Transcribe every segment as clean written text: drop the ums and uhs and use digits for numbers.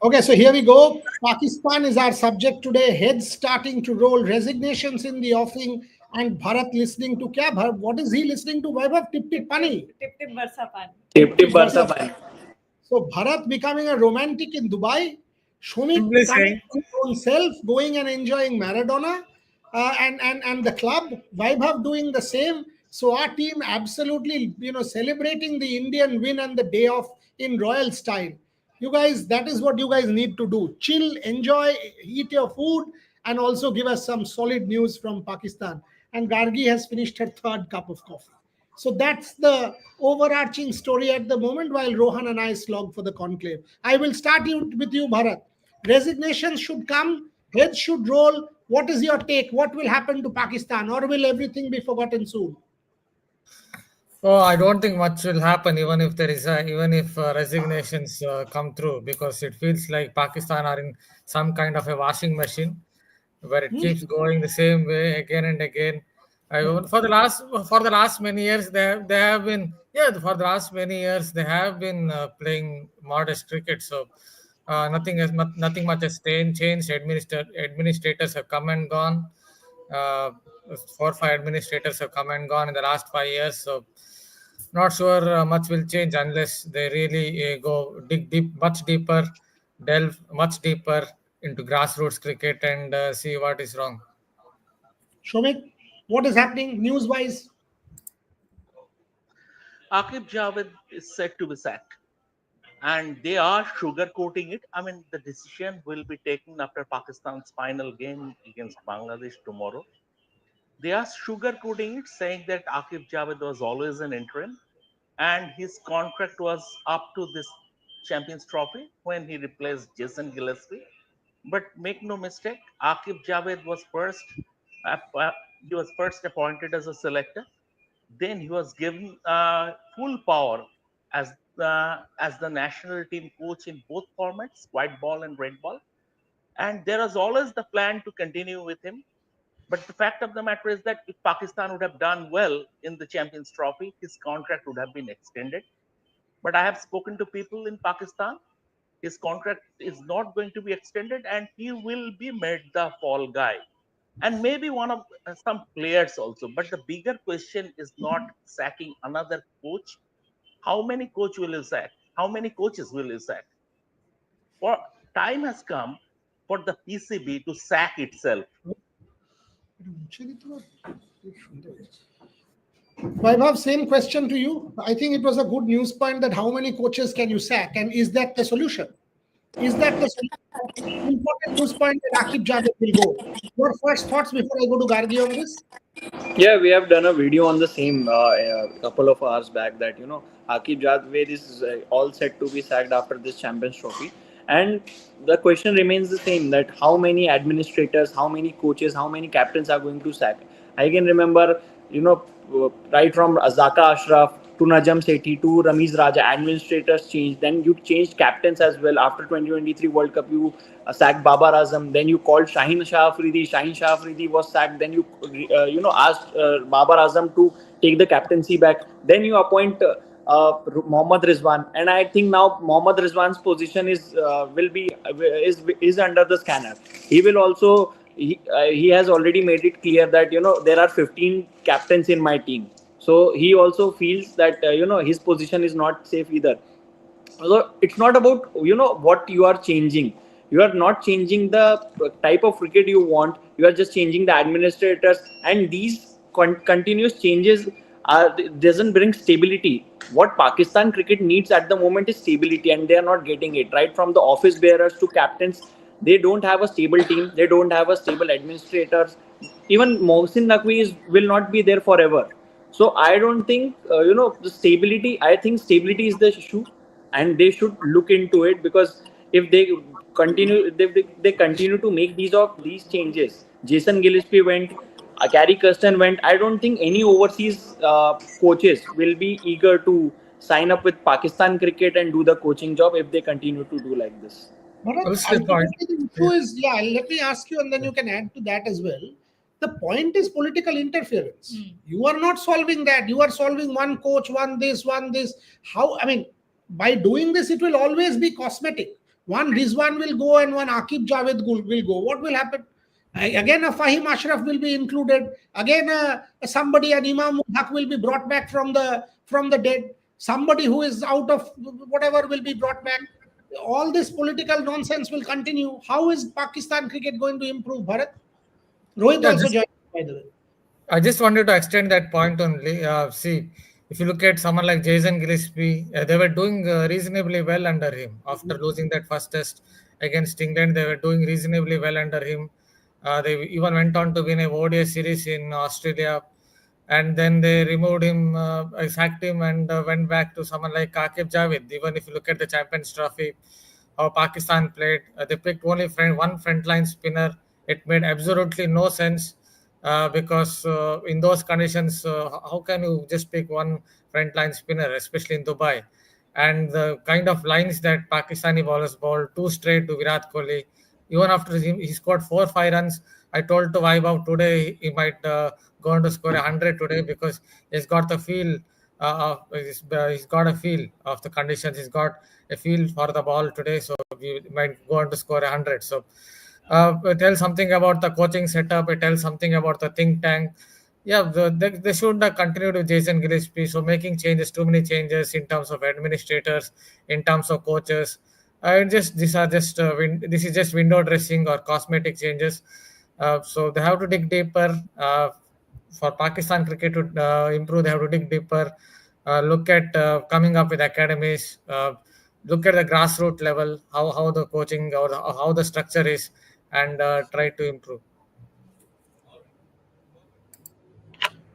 Okay, so here we go. Pakistan is our subject today. Heads starting to roll, resignations in the offing, and Bharat listening to kya? What is he listening to? Vaibhav, tip tip pani. Tip tip बरसा पानी. Tip tip Barsa. barsa bhai. So Bharat becoming a romantic in Dubai. Shumik Simply coming saying. to his own self, going and enjoying Maradona, and the club. Vaibhav doing the same. So our team absolutely, celebrating the Indian win and the day off in royal style. You guys, that is what you guys need to do. Chill, enjoy, eat your food, and also give us some solid news from Pakistan. And Gargi has finished her third cup of coffee. So that's the overarching story at the moment while Rohan and I slog for the conclave. I will start with you, Bharat. Resignations should come, heads should roll. What is your take? What will happen to Pakistan, or will everything be forgotten soon? Oh, I don't think much will happen, even if resignations come through, because it feels like Pakistan are in some kind of a washing machine where it keeps going the same way again and again. For the last many years, they have been for the last many years they have been playing modest cricket. So nothing much has changed. Administrators have come and gone. Uh, 4 or 5 administrators have come and gone in the last 5 years. So not sure much will change unless they really go dig much deeper, delve much deeper into grassroots cricket and see what is wrong. Shomik, what is happening news wise? Akib Javed is said to be sacked, and they are sugarcoating it. I mean, the decision will be taken after Pakistan's final game against Bangladesh tomorrow. They are sugarcoating it, saying that Akib Javed was always an interim, and his contract was up to this Champions Trophy when he replaced Jason Gillespie. But make no mistake, Akib Javed was he was first appointed as a selector. Then he was given full power as the national team coach in both formats, white ball and red ball. And there was always the plan to continue with him. But the fact of the matter is that if Pakistan would have done well in the Champions Trophy, his contract would have been extended. But I have spoken to people in Pakistan. His contract is not going to be extended, and he will be made the fall guy. And maybe one of some players also. But the bigger question is not sacking another coach. How many coach will he sack? How many coaches will he sack? For time has come for the PCB to sack itself. Vaibhav, same question to you. I think it was a good news point that how many coaches can you sack, and is that the solution? Is that the important news point that Akib Javed will go? Your first thoughts before I go to Gargi on this? Yeah, we have done a video on the same a couple of hours back that Akib Javed is all set to be sacked after this Champions Trophy, and the question remains the same: that how many administrators, how many coaches, how many captains are going to sack? I can remember, right from Azaka Ashraf to Najam Sethi to Ramiz Raja, administrators changed. Then you changed captains as well. After 2023 World Cup, you sacked Babar Azam. Then you called Shaheen Shah Afridi. Shaheen Shah Afridi was sacked. Then you asked Babar Azam to take the captaincy back. Then you appoint Mohammad Rizwan, and I think now Mohammad Rizwan's position is under the scanner. He will also he has already made it clear that there are 15 captains in my team, so he also feels that his position is not safe either. So it's not about what you are changing. You are not changing the type of cricket you want. You are just changing the administrators, and these continuous changes doesn't bring stability. What Pakistan cricket needs at the moment is stability, and they are not getting it. Right from the office bearers to captains, they don't have a stable team. They don't have a stable administrators. Even Mohsin Naqvi will not be there forever. So I don't think the stability. I think stability is the issue, and they should look into it, because if they continue to make these changes. Jason Gillespie went, Gary Kirsten went. I don't think any overseas coaches will be eager to sign up with Pakistan cricket and do the coaching job if they continue to do like this. Bharat, ultimately the issue is, let me ask you, and then you can add to that as well. The point is political interference. You are not solving that. You are solving one coach, one this. How, I mean, by doing this, it will always be cosmetic. One Rizwan will go and one Akib Javed will go. What will happen? Again, a Fahim Ashraf will be included. Again, somebody, an Imam Haq will be brought back from the dead. Somebody who is out of whatever will be brought back. All this political nonsense will continue. How is Pakistan cricket going to improve, Bharat? Rohit Yeah, also joined, by the way. I just wanted to extend that point only. See, if you look at someone like Jason Gillespie, they were doing reasonably well under him. After losing that first test against England, they were doing reasonably well under him. They even went on to win a ODI series in Australia, and then they removed him, sacked him, and went back to someone like Akib Javed. Even if you look at the Champions Trophy, how Pakistan played, they picked only one frontline spinner. It made absolutely no sense because in those conditions, how can you just pick one frontline spinner, especially in Dubai? And the kind of lines that Pakistani bowlers bowled, two straight to Virat Kohli, even after he scored 4 5 runs. I told to Vaibhav today he might go on to score 100 today because he's got the feel. He's got a feel of the conditions. He's got a feel for the ball today, so we might go on to score 100. So it tells something about the coaching setup. It tells something about the think tank. Yeah, they should continue with Jason Gillespie. So making changes, too many changes in terms of administrators, in terms of coaches. Just these are just this is just window dressing or cosmetic changes. So they have to dig deeper. For Pakistan cricket to improve, they have to dig deeper. Look at coming up with academies. Look at the grassroots level, how the coaching or how the structure is, and try to improve.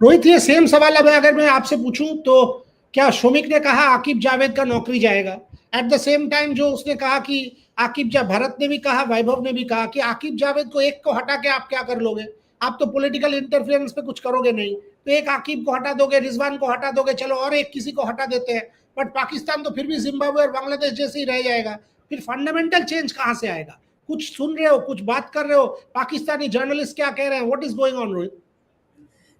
Rohit, ये same सवाल अब अगर मैं आपसे पूछूं तो क्या शोमिक ने कहा आकिब जावेद का नौकरी जाएगा, एट द सेम टाइम जो उसने कहा कि भरत ने भी कहा, वैभव ने भी कहा कि आकिब जावेद को एक को हटा के आप क्या कर लोगे, आप तो पॉलिटिकल इंटरफेरेंस पे कुछ करोगे नहीं, तो एक आकिब को हटा दोगे, रिजवान को हटा दोगे, चलो और एक किसी को हटा देते हैं, बट पाकिस्तान तो फिर भी जिम्बाब्वे और बांग्लादेश जैसे ही रह जाएगा, फिर फंडामेंटल चेंज कहां से आएगा? कुछ सुन रहे हो, कुछ बात कर रहे हो, पाकिस्तानी जर्नलिस्ट क्या कह रहे हैं, what is going on Rohit?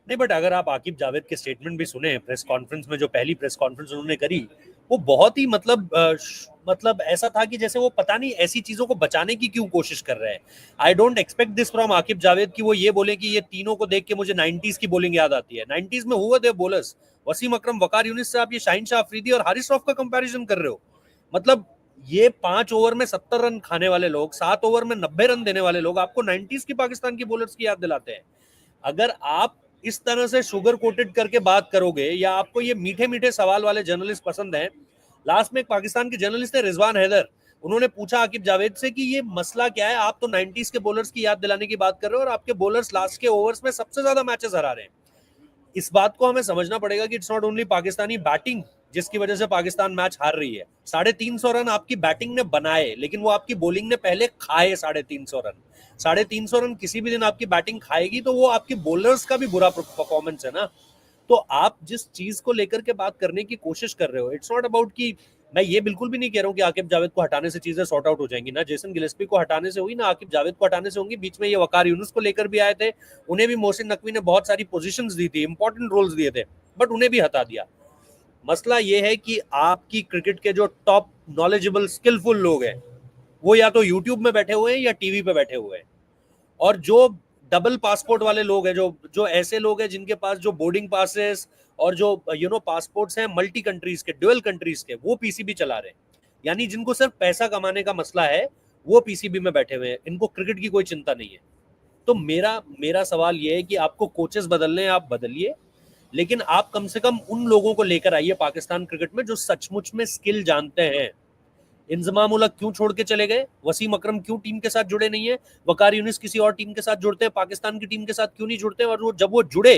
नहीं, बट अगर आप आकिब जावेद के स्टेटमेंट भी सुने प्रेस कॉन्फ्रेंस में, जो पहली प्रेस कॉन्फ्रेंस उन्होंने करी, वो बहुत ही मतलब ऐसा था कि जैसे वो पता नहीं ऐसी चीजों को बचाने की क्यों कोशिश कर रहे हैं. I don't expect this from Aqib Javed कि वो ये बोले कि ये तीनों को देख के मुझे 90s की बॉलिंग याद आती है. 90s में हुआ थे बॉलर्स, वसीम अकरम, वकार यूनिस से आप ये शाहीन शाह अफरीदी और हारिस रऊफ का कंपैरिजन कर रहे हो. मतलब ये 5 ओवर में 70 रन खाने वाले लोग, 7 ओवर में 90 रन देने वाले लोग आपको 90s की पाकिस्तान की बॉलर्स की याद दिलाते हैं. अगर आप इस तरह से शुगर कोटेड करके बात करोगे, या आपको ये मीठे मीठे सवाल वाले जर्नलिस्ट पसंद हैं. लास्ट में एक पाकिस्तान के जर्नलिस्ट थे रिजवान हैदर, उन्होंने पूछा आकिब जावेद से कि ये मसला क्या है, आप तो 90s के बॉलर्स की याद दिलाने की बात कर रहे हो और आपके बॉलर्स लास्ट के ओवर्स में सबसे ज्यादा मैचेस हरा रहे हैं. इस बात को हमें समझना पड़ेगा कि it's not only Pakistani batting जिसकी वजह से पाकिस्तान मैच हार रही है. 350 रन आपकी बैटिंग ने बनाए, लेकिन वो आपकी बॉलिंग ने पहले खाए 350 रन. 350 रन किसी भी दिन आपकी बैटिंग खाएगी तो वो आपकी बॉलर्स का भी बुरा परफॉर्मेंस है ना. तो आप जिस चीज को लेकर के बात करने की कोशिश कर रहे हो, इट्स नॉट अबाउट कि मैं ये बिल्कुल भी नहीं कह रहा हूँ कि आकिब जावेद को हटाने से चीजें सॉर्ट आउट हो जाएंगी. ना जेसन गिलेस्पी को हटाने से हुई, ना आकिब जावेद को हटाने से होंगी. बीच में ये वकार यूनुस को लेकर भी आए थे, उन्हें भी मोहसिन नकवी ने बहुत सारी पोजीशंस दी थी, इंपॉर्टेंट रोल्स दिए थे, बट उन्हें भी हटा दिया. मसला ये है कि आपकी क्रिकेट के जो टॉप नॉलेजेबल स्किलफुल लोग हैं वो या तो यूट्यूब में बैठे हुए हैं या टीवी पे बैठे हुए हैं, और जो डबल पासपोर्ट वाले लोग हैं, जो ऐसे लोग हैं जिनके पास जो बोर्डिंग पासेस और जो पासपोर्ट्स हैं मल्टी कंट्रीज के, ड्यूअल कंट्रीज के, वो पीसीबी चला रहे हैं. यानी जिनको सिर्फ पैसा कमाने का मसला है वो पीसीबी में बैठे हुए हैं, इनको क्रिकेट की कोई चिंता नहीं है. तो मेरा सवाल ये है कि आपको कोचेस बदलने हैं, आप बदलिए, लेकिन आप कम से कम उन लोगों को लेकर आइए पाकिस्तान क्रिकेट में जो सचमुच में स्किल जानते हैं. इंजमाम उल हक क्यों छोड़ के चले गए? वसीम अकरम क्यों टीम के साथ जुड़े नहीं है? वकार यूनिस किसी और टीम के साथ जुड़ते हैं, पाकिस्तान की टीम के साथ क्यों नहीं जुड़ते? और वो जब वो जुड़े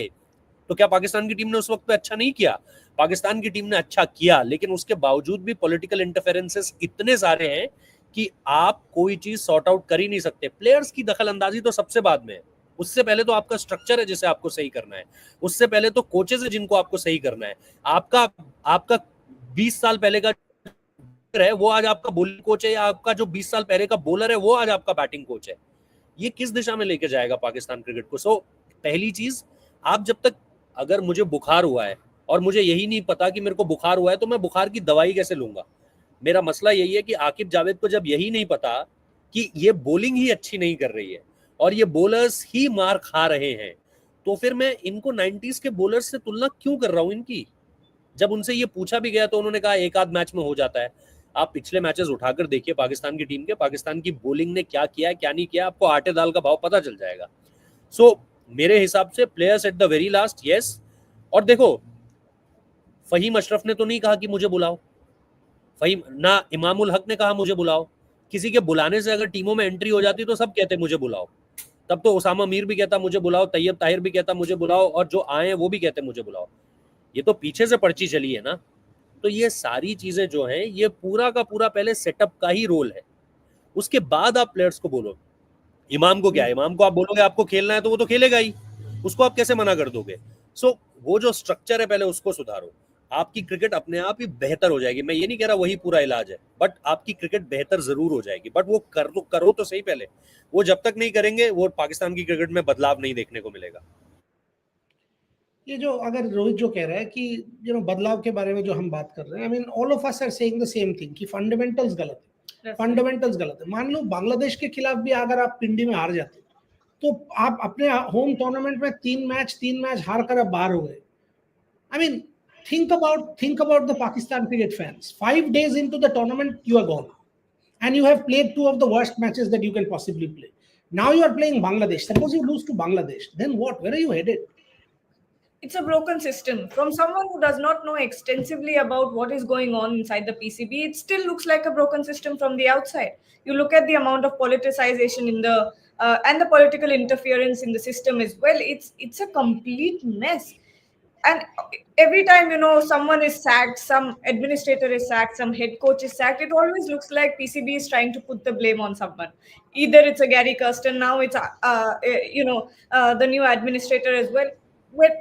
तो क्या पाकिस्तान की टीम ने उस वक्त पे अच्छा नहीं किया? पाकिस्तान की टीम ने अच्छा किया, लेकिन उसके बावजूद भी पॉलिटिकल इंटरफेरेंसेस इतने सारे हैं कि आप कोई चीज सॉर्ट आउट कर ही नहीं सकते. प्लेयर्स की दखल अंदाजी तो सबसे बाद में है, उससे पहले तो आपका स्ट्रक्चर है जिसे आपको सही करना है, उससे पहले तो कोचेस है जिनको आपको सही करना है. आपका 20 साल पहले का है वो आज आपका बॉलिंग कोच है, या आपका जो 20 साल पहले का बॉलर है वो आज आपका बैटिंग कोच है. ये किस दिशा में लेके जाएगा पाकिस्तान क्रिकेट को? सो पहली चीज, आप जब तक, अगर मुझे बुखार हुआ है और मुझे यही नहीं पता कि मेरे को बुखार हुआ है तो मैं बुखार की दवाई कैसे लूंगा? मेरा मसला यही है कि आकिब जावेद को जब यही नहीं पता कि ये बॉलिंग ही अच्छी नहीं कर रही है और ये बॉलर्स ही मार खा रहे हैं, तो फिर मैं इनको 90s के बॉलर्स से तुलना क्यों कर रहा हूं इनकी? जब उनसे ये पूछा भी गया तो उन्होंने कहा एक आध मैच में हो जाता है। आप पिछले मैचेस उठाकर देखिए पाकिस्तान की टीम के, पाकिस्तान की बॉलिंग ने क्या किया है क्या नहीं किया, आपको आटे दाल का भाव पता चल जाएगा। सो मेरे हिसाब से players at the very last, yes. और देखो, फहीम अशरफ ने तो नहीं कहा कि मुझे बुलाओ, फहीम ना इमामुल हक ने कहा मुझे बुलाओ। किसी के बुलाने से अगर टीमों में एंट्री हो जाती तो सब कहते मुझे बुलाओ। तब तो उसामा मीर भी कहता मुझे बुलाओ, तैयब ताहिर भी कहता मुझे बुलाओ, और जो आए हैं वो भी कहते मुझे बुलाओ। ये तो पीछे से पर्ची चली है ना। तो ये सारी चीजें जो हैं, ये पूरा का पूरा पहले सेटअप का ही रोल है, उसके बाद आप प्लेयर्स को बोलो। इमाम को क्या, इमाम को आप बोलोगे आपको खेलना है तो वो तो खेलेगा ही, उसको आप कैसे मना कर दोगे? सो वो जो स्ट्रक्चर है पहले उसको सुधारो, आपकी क्रिकेट अपने आप ही बेहतर हो जाएगी। मैं ये नहीं कह रहा वही पूरा इलाज है, बट आपकी क्रिकेट बेहतर जरूर हो जाएगी। बट वो करो तो सही पहले। वो जब तक नहीं करेंगे, वो पाकिस्तान की क्रिकेट में बदलाव नहीं देखने को मिलेगा। ये जो अगर रोहित जो कह रहा है कि बदलाव के बारे में जो हम बात कर रहे हैं, I mean all of us are saying the same thing कि फंडामेंटल्स गलत है, फंडामेंटल्स गलत है। मान लो बांग्लादेश के खिलाफ भी अगर आप पिंडी में हार जाते तो आप अपने होम टूर्नामेंट में तीन मैच हार कर अब बाहर हो गए। I mean think about the Pakistan cricket fans. 5 days into the tournament, you are gone, and you have played two of the worst matches that you can possibly play. Now you are playing Bangladesh. Suppose you lose to Bangladesh, then what? Where are you headed? It's a broken system. From someone who does not know extensively about what is going on inside the PCB, it still looks like a broken system from the outside. You look at the amount of politicization in the and the political interference in the system as well. It's a complete mess. And every time someone is sacked, some administrator is sacked, some head coach is sacked, it always looks like PCB is trying to put the blame on someone. Either it's a Gary Kirsten, now it's the new administrator as well. Where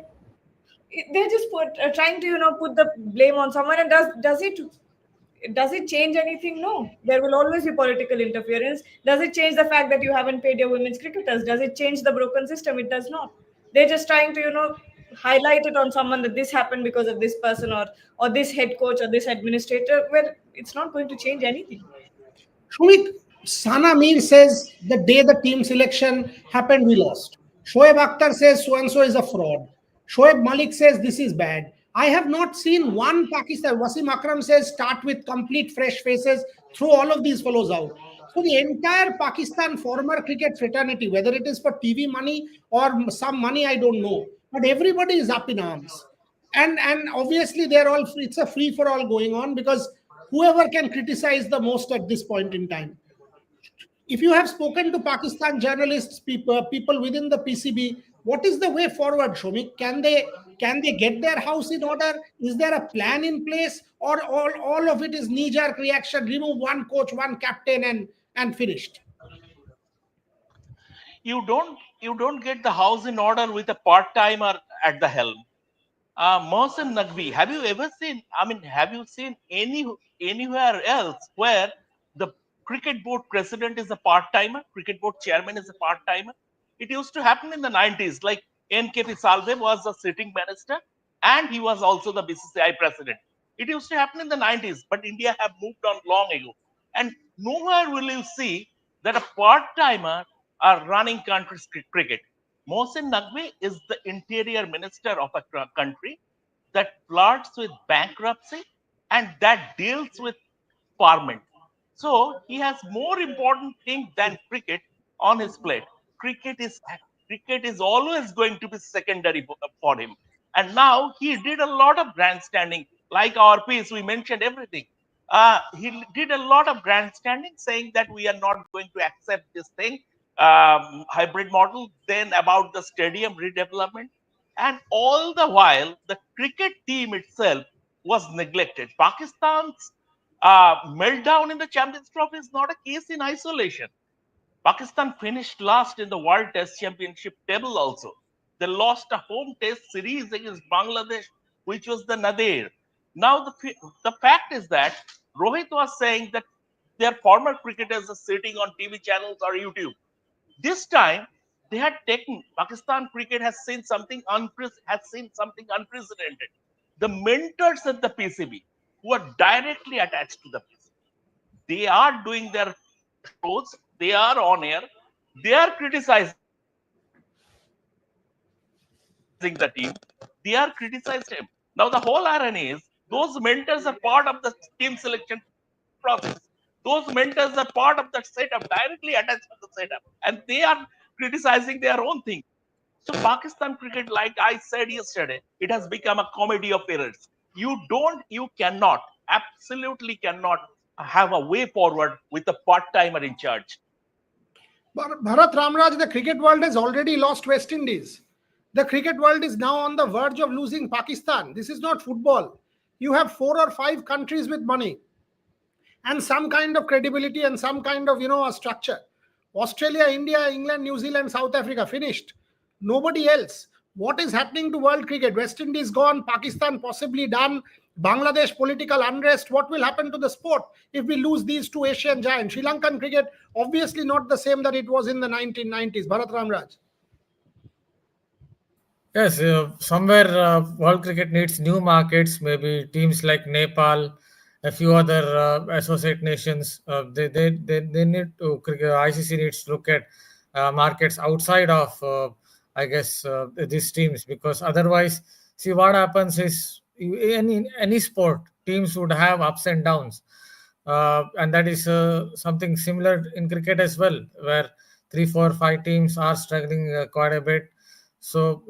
they're just trying to put the blame on someone. And does it change anything? No. There will always be political interference. Does it change the fact that you haven't paid your women's cricketers? Does it change the broken system? It does not. They're just trying to highlight it on someone that this happened because of this person, or this head coach or this administrator, where it's not going to change anything. Shumik, Sana Mir says the day the team selection happened, we lost. Shoaib Akhtar says so and so is a fraud. Shoaib Malik says this is bad. I have not seen one Pakistan. Wasim Akram says start with complete fresh faces, throw all of these fellows out. So the entire Pakistan former cricket fraternity, whether it is for TV money or some money, I don't know, but everybody is up in arms. And obviously they're all free, it's a free for all going on, because whoever can criticize the most at this point in time. If you have spoken to Pakistan journalists, people within the PCB, what is the way forward, Shomik? Can they get their house in order? Is there a plan in place, or all of it is knee-jerk reaction? Remove one coach, one captain, and finished. You don't get the house in order with a part-timer at the helm. Mohsen Naqvi, have you ever seen? I mean, have you seen anywhere else where the cricket board president is a part-timer, cricket board chairman is a part-timer? It used to happen in the 90s. Like NKP Salve was a sitting minister, and he was also the BCCI president. It used to happen in the 90s, but India have moved on long ago, and nowhere will you see that a part-timer are running country's cricket. Mohsen Naqvi is the interior minister of a country that flirts with bankruptcy and that deals with parliament. So he has more important thing than cricket on his plate. Cricket is cricket is always going to be secondary for him. And now he did a lot of grandstanding, like our piece. We mentioned everything. He did a lot of grandstanding, saying that we are not going to accept this thing, hybrid model. Then about the stadium redevelopment, and all the while the cricket team itself was neglected. Pakistan's meltdown in the Champions Trophy is not a case in isolation. Pakistan finished last in the World Test Championship table also. They lost a home test series against Bangladesh, which was the Nadir. Now, the fact is that Rohit was saying that their former cricketers are sitting on TV channels or YouTube. This time, they had taken Pakistan cricket has seen something unprecedented. The mentors at the PCB who are directly attached to the PCB. they are doing their shows, they are on air, they are criticizing the team, they are criticizing him. Now the whole irony is those mentors are part of the team selection process. Those mentors are part of the setup, directly attached to the setup, and they are criticizing their own thing. So Pakistan cricket, like I said yesterday, it has become a comedy of errors. You cannot, absolutely cannot have a way forward with a part-timer in charge. Bharat Ramraj, the cricket world has already lost West Indies. The cricket world is now on the verge of losing Pakistan. This is not football. You have 4 or 5 countries with money and some kind of credibility and some kind of a structure. Australia, India, England, New Zealand, South Africa finished. Nobody else. What is happening to world cricket? West Indies gone, Pakistan possibly done, Bangladesh political unrest. What will happen to the sport if we lose these two Asian giants? Sri Lankan cricket obviously not the same that it was in the 1990s. Bharat Ramraj. Yes, somewhere world cricket needs new markets, maybe teams like Nepal, a few other associate nations. They need to, ICC needs to look at markets outside of, I guess, these teams, because otherwise, see what happens is in any sport, teams would have ups and downs. And that is something similar in cricket as well, where 3, 4, 5 teams are struggling quite a bit. So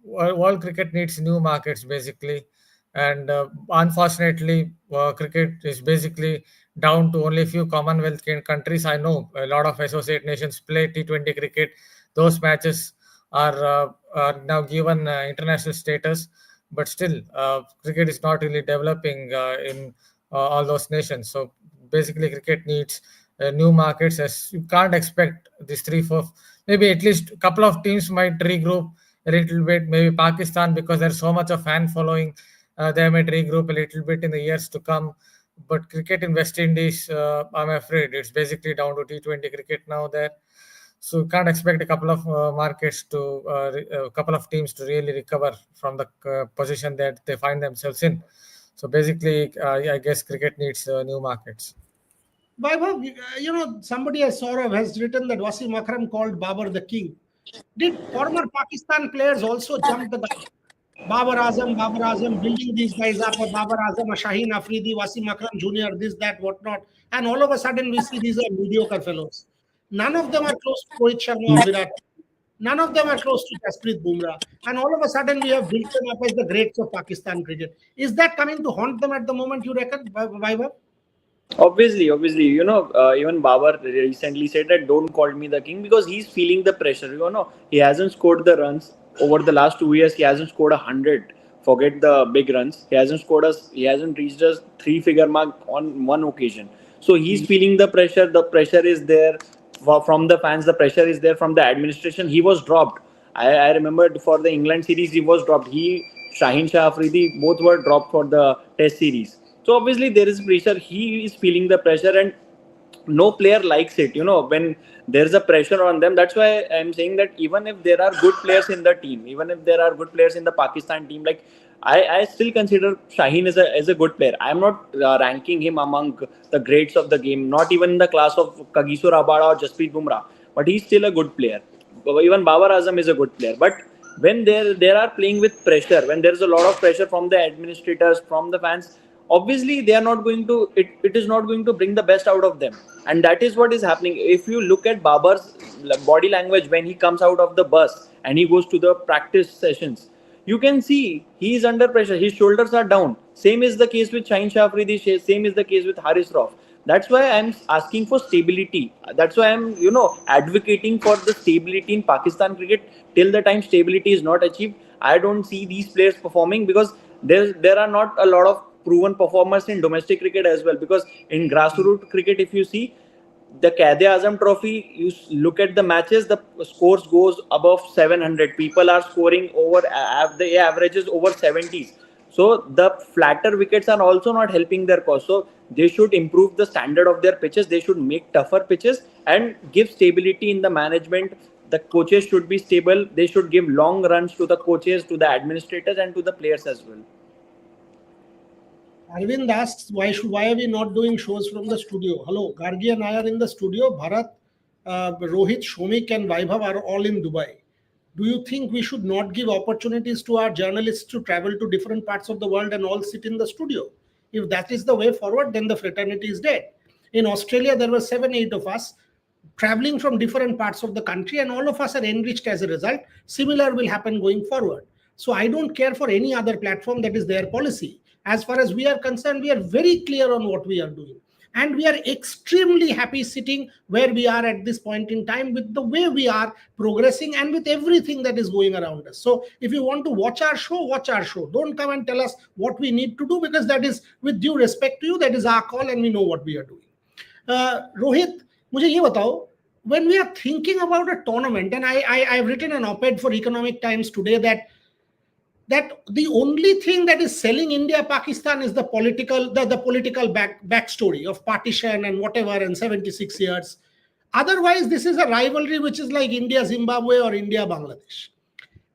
world cricket needs new markets basically, and unfortunately, cricket is basically down to only a few Commonwealth countries. I know a lot of associate nations play T20 cricket. Those matches are now given international status, but still, cricket is not really developing in all those nations. So basically, cricket needs new markets. As you can't expect these 3, 4, maybe at least a couple of teams might regroup a little bit. Maybe Pakistan, because there's so much of fan following, they might regroup a little bit in the years to come. But cricket in West Indies, I'm afraid it's basically down to T20 cricket now there. So you can't expect a couple of markets to, a couple of teams to really recover from the position that they find themselves in. So basically, I guess cricket needs new markets. Vaibhav, somebody I saw of has written that Wasim Akram called Babar the king. Did former Pakistan players also jump the gun? Babar Azam, building these guys up, or Babar Azam, a Shaheen Afridi, Wasim Akram Jr., this, that, whatnot. And all of a sudden we see these are mediocre fellows. None of them are close to Rohit Sharma or Virat. None of them are close to Jasprit Bumrah. And all of a sudden we have built them up as the greats of Pakistan cricket. Is that coming to haunt them at the moment, you reckon, Vaibhav? Obviously, even Babar recently said that don't call me the king, because he's feeling the pressure. He hasn't scored the runs over the last 2 years. He hasn't scored 100. Forget the big runs. He hasn't reached a 3-figure mark on one occasion. So he's feeling the pressure. The pressure is there from the fans. The pressure is there from the administration. He was dropped. I remember for the England series, he was dropped. Shaheen Shah Afridi, both were dropped for the Test series. So obviously there is pressure. He is feeling the pressure, and no player likes it. When there's a pressure on them. That's why I'm saying that even if there are good players in the team, even if there are good players in the Pakistan team, like I still consider Shaheen as a good player. I'm not ranking him among the greats of the game, not even in the class of Kagiso Rabada or Jasprit Bumrah, but he's still a good player. Even Babar Azam is a good player, but when they are playing with pressure, when there's a lot of pressure from the administrators, from the fans, obviously they are not going to, it is not going to bring the best out of them. And that is what is happening. If you look at Babar's body language when he comes out of the bus and he goes to the practice sessions, you can see he is under pressure. His shoulders are down. Same is the case with Shaheen Shah Afridi. Same is the case with Haris Rauf. That's why I'm asking for stability. That's why I'm, advocating for the stability in Pakistan cricket. Till the time stability is not achieved, I don't see these players performing, because there are not a lot of proven performers in domestic cricket as well. Because in grassroots cricket, if you see the Quaid-e-Azam Trophy, you look at the matches, the scores goes above 700. People are scoring over, the averages over 70s. So the flatter wickets are also not helping their cause. So they should improve the standard of their pitches. They should make tougher pitches and give stability in the management. The coaches should be stable. They should give long runs to the coaches, to the administrators, and to the players as well. Arvind asks, why are we not doing shows from the studio? Hello, Gargi and I are in the studio. Bharat, Rohit, Shomik, and Vaibhav are all in Dubai. Do you think we should not give opportunities to our journalists to travel to different parts of the world and all sit in the studio? If that is the way forward, then the fraternity is dead. In Australia, there were 7-8 of us traveling from different parts of the country, and all of us are enriched as a result. Similar will happen going forward. So I don't care for any other platform. That is their policy. As far as we are concerned, we are very clear on what we are doing. And we are extremely happy sitting where we are at this point in time with the way we are progressing and with everything that is going around us. So if you want to watch our show, watch our show. Don't come and tell us what we need to do, because that is, with due respect to you, that is our call and we know what we are doing. Rohit, मुझे ये बताओ, when we are thinking about a tournament, and I've written an op-ed for Economic Times today that the only thing that is selling India Pakistan is the political backstory of partition and whatever, and 76 years. Otherwise, this is a rivalry which is like India Zimbabwe or India Bangladesh.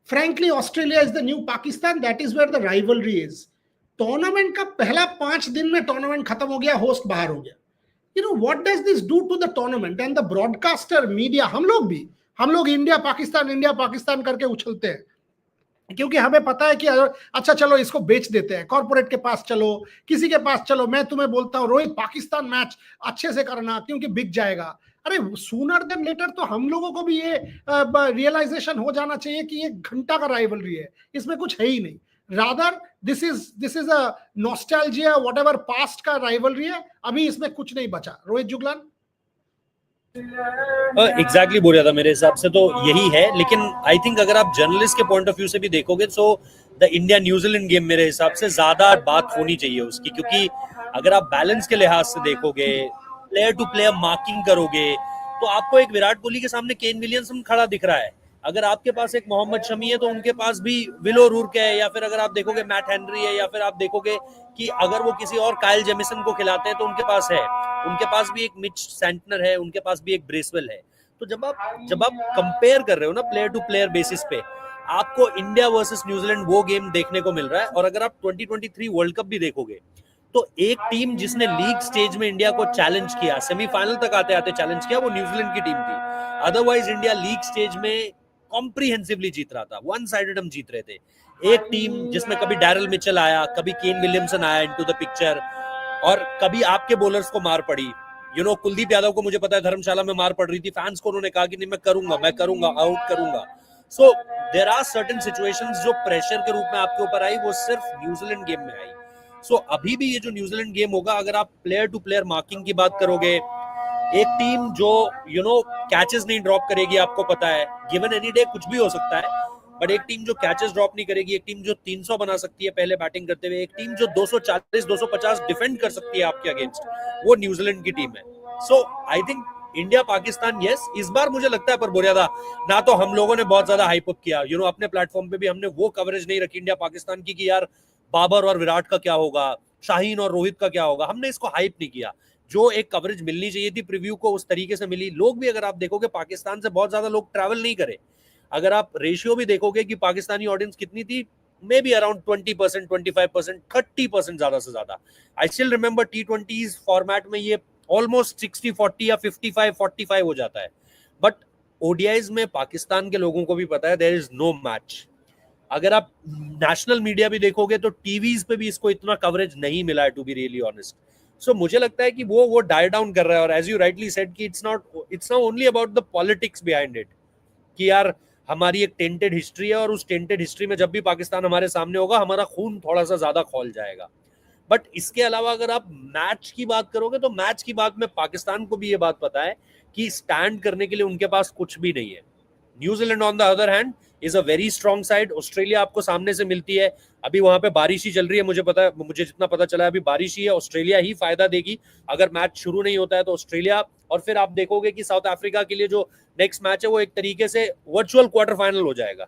Frankly, Australia is the new Pakistan. That is where the rivalry is. Tournament का पहला 5 दिन में tournament खत्म हो गया, host बाहर हो गया. You know, what does this do to the tournament? And the broadcaster media, हम लोग इंडिया पाकिस्तान करके उछलते हैं, क्योंकि हमें पता है कि अच्छा चलो इसको बेच देते हैं, कॉर्पोरेट के पास चलो, किसी के पास चलो. मैं तुम्हें बोलता हूं, रोहित, पाकिस्तान मैच अच्छे से करना क्योंकि बिक जाएगा. अरे सूनर देन लेटर तो हम लोगों को भी ये रियलाइजेशन हो जाना चाहिए कि ये घंटा का राइवलरी है, इसमें कुछ है ही नहीं. Rather this is a nostalgia, whatever past का राइवलरी है. अभी इसमें कुछ नहीं बचा. रोहित जुगलान. एग्जैक्टली बोल रहा था, मेरे हिसाब से तो यही है. लेकिन आई थिंक अगर आप जर्नलिस्ट के पॉइंट ऑफ व्यू से भी देखोगे तो द इंडिया न्यूजीलैंड गेम मेरे हिसाब से ज्यादा बात होनी चाहिए उसकी, क्योंकि अगर आप बैलेंस के लिहाज से देखोगे, प्लेयर टू प्लेयर मार्किंग करोगे, तो आपको एक विराट कोहली के सामने केन विलियमसन खड़ा दिख रहा है. अगर आपके पास एक मोहम्मद शमी है तो उनके पास भी विलो रूर्क है, या फिर अगर आप देखोगे मैट हेनरी है, या फिर आप देखोगे कि अगर वो किसी और काइल जेमिसन को खिलाते हैं तो उनके पास है, उनके पास भी एक मिच सेंटनर है, उनके पास भी एक ब्रेसवेल है. तो जब आप कंपेयर कर रहे हो ना प्लेयर टू प्लेयर बेसिस पे, आपको इंडिया वर्सेस न्यूजीलैंड वो गेम देखने को मिल रहा है. और अगर आप 2023 वर्ल्ड कप भी देखोगे तो एक टीम जिसने लीग स्टेज में इंडिया को चैलेंज किया, सेमीफाइनल तक आते आते चैलेंज किया, वो न्यूजीलैंड की टीम थी. अदरवाइज इंडिया लीग स्टेज में कॉम्प्रिहेंसिवली जीत रहा था, वन साइडेड हम जीत रहे थे. एक टीम जिसमें कभी डैरल मिचेल आया, कभी केन विलियमसन आया इनटू द पिक्चर, और कभी आपके बॉलर्स को मार पड़ी. कुलदीप यादव को मुझे पता है धर्मशाला में मार पड़ रही थी, फैंस को उन्होंने कहा कि नहीं मैं करूंगा, आउट करूंगा. So there are certain situations जो प्रेशर के रूप में आपके ऊपर आई, वो सिर्फ न्यूजीलैंड गेम में आई. सो अभी भी ये जो न्यूजीलैंड गेम होगा, अगर आप प्लेयर टू प्लेयर मार्किंग की बात करोगे, एक टीम जो कैचेस नहीं ड्रॉप करेगी, आपको पता है गिवन एनी डे कुछ भी हो सकता है, बट एक टीम जो कैचेस ड्रॉप नहीं करेगी, एक टीम जो 300 बना सकती है पहले बैटिंग करते हुए, एक टीम जो 240-250 डिफेंड कर सकती है आपके अगेंस्ट, वो न्यूजीलैंड की टीम है. So I think India Pakistan, yes, इस बार मुझे लगता है पर बोलिया था ना, तो हम लोगों ने बहुत ज्यादा हाइप अप किया. अपने प्लेटफॉर्म पे भी हमने वो कवरेज नहीं रखी इंडिया पाकिस्तान की कि यार बाबर और विराट का क्या होगा, शाहीन और रोहित का क्या होगा. हमने इसको हाइप नहीं किया. जो एक कवरेज मिलनी चाहिए थी प्रीव्यू को, उस तरीके से मिली. लोग भी, अगर आप देखोगे, पाकिस्तान से बहुत ज्यादा लोग ट्रैवल नहीं करे. अगर आप रेशियो भी देखोगे कि पाकिस्तानी ऑडियंस कितनी थी, मे बी अराउंड 20%, 25%, 30% ज्यादा से ज्यादा. I still remember T20 format में ये ऑलमोस्ट 60-40 या 55-45 हो जाता है. बट ओडीआईज में पाकिस्तान के लोगों को भी पता है देयर इज नो मैच. अगर आप नेशनल मीडिया भी देखोगे तो टीवीज पे भी इसको इतना कवरेज नहीं मिला है, टू बी रियली ऑनेस्ट. सो मुझे लगता है कि वो डाई डाउन कर रहा है. और एज यू राइटली सेड कि it's not only about the politics behind it, कि यार हमारी एक टेंटेड हिस्ट्री है, और उस टेंटेड हिस्ट्री में जब भी पाकिस्तान हमारे सामने होगा, हमारा खून थोड़ा सा ज्यादा खौल जाएगा. बट इसके अलावा अगर आप मैच की बात करोगे तो मैच की बात में पाकिस्तान को भी ये बात पता है कि स्टैंड करने के लिए उनके पास कुछ भी नहीं है. New Zealand on the other hand is a very strong side. Australia आपको सामने से मिलती है. अभी वहां पे बारिश ही चल रही है, मुझे जितना पता चला है अभी बारिश ही है. ऑस्ट्रेलिया ही फायदा देगी अगर मैच शुरू नहीं होता है तो ऑस्ट्रेलिया. और फिर आप देखोगे कि साउथ अफ्रीका के लिए जो नेक्स्ट मैच है वो एक तरीके से वर्चुअल क्वार्टर फाइनल हो जाएगा,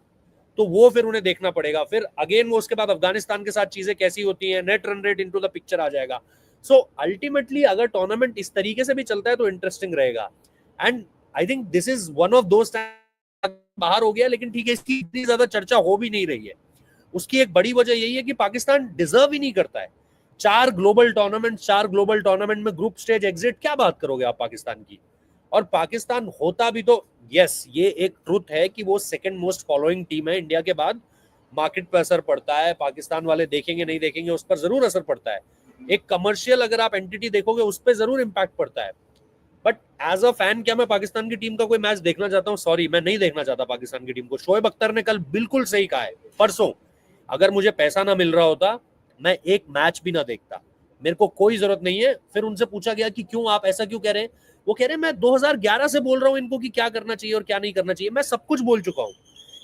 तो वो फिर उन्हें देखना पड़ेगा. फिर अगेन वो उसके बाद अफगानिस्तान के साथ चीजें कैसी होती हैं, net run rate into the picture आ जाएगा. सो अल्टीमेटली अगर टूर्नामेंट इस तरीके से भी चलता है तो इंटरेस्टिंग रहेगा. And I think this is one of those बाहर हो गया, लेकिन ठीक है, इसकी इतनी ज्यादा चर्चा हो भी नहीं रही है. उसकी एक बड़ी वजह यही है कि पाकिस्तान डिजर्व ही नहीं करता है. 4 ग्लोबल टूर्नामेंट में ग्रुप स्टेज एग्जिट, क्या बात करोगे आप पाकिस्तान की? और पाकिस्तान होता भी तो, यस ये एक ट्रुथ है कि वो सेकंड मोस्ट फॉलोइंग टीम है इंडिया के बाद, मार्केट पर असर पड़ता है, पाकिस्तान वाले देखेंगे नहीं देखेंगे उस पर जरूर असर पड़ता है, एक कमर्शियल अगर आप एंटिटी देखोगे उस पर जरूर इंपैक्ट पड़ता है, बट एज अ फैन क्या मैं पाकिस्तान की टीम का कोई मैच देखना चाहता हूँ? सॉरी, मैं नहीं देखना चाहता पाकिस्तान की टीम को। शोएब अख्तर ने कल बिल्कुल सही कहा है परसों, अगर मुझे पैसा ना मिल रहा होता मैं एक मैच भी ना देखता, मेरे को कोई जरूरत नहीं है। फिर उनसे पूछा गया कि क्यों आप ऐसा क्यों कह रहे हैं, वो कह रहे हैं मैं 2011 से बोल रहा हूं इनको कि क्या करना चाहिए और क्या नहीं करना चाहिए, मैं सब कुछ बोल चुका हूं।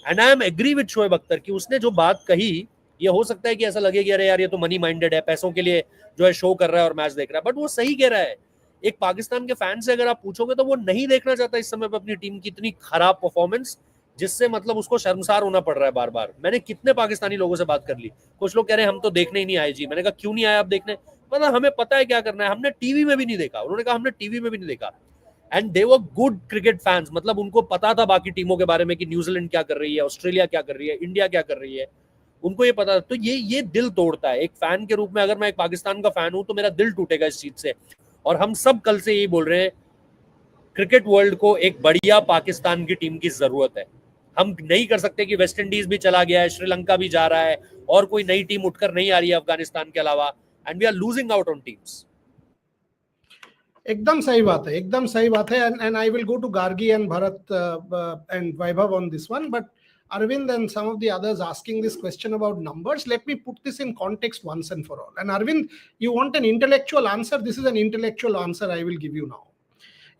And I am agree with Shoaib Akhtar कि उसने जो बात कही, ये हो सकता है कि ऐसा लगे कि अरे यार ये तो मनी माइंडेड है, पैसों के लिए जो है शो कर रहा है और मैच देख रहा है, बट वो सही कह रहा है। एक पाकिस्तान के फैन से अगर आप पूछोगे तो वो नहीं देखना चाहता इस समय पर अपनी टीम की इतनी खराब परफॉर्मेंस, जिससे मतलब उसको शर्मसार होना पड़ रहा है बार बार। मैंने कितने पाकिस्तानी लोगों से बात कर ली, कुछ लोग कह रहे हैं हम तो देखने ही नहीं आए जी। मैंने कहा क्यों नहीं आए आप देखने? मतलब हमें पता है क्या करना है, हमने टीवी में भी नहीं देखा। उन्होंने कहा हमने टीवी में भी नहीं देखा। And they were good cricket fans, मतलब उनको पता था बाकी टीमों के बारे में कि न्यूजीलैंड क्या कर रही है, ऑस्ट्रेलिया क्या कर रही है, इंडिया क्या कर रही है, उनको ये पता। तो ये दिल तोड़ता है एक फैन के रूप में। अगर मैं एक पाकिस्तान का फैन हूं तो मेरा दिल टूटेगा इस चीज से। और हम सब कल से यही बोल रहे हैं, क्रिकेट वर्ल्ड को एक बढ़िया पाकिस्तान की टीम की जरूरत है। हम नहीं कर सकते कि वेस्ट इंडीज भी चला गया है, श्रीलंका भी जा रहा है और कोई नई टीम उठकर नहीं आ रही है अफगानिस्तान के अलावा, and we are losing out on teams. एकदम सही बात है, एकदम सही बात है। And I will go to Gargi and Bharat and Vaibhav on this one, but Arvind and some of the others asking this question about numbers, let me put this in context once and for all. And Arvind, you want an intellectual answer? This is an intellectual answer I will give you now.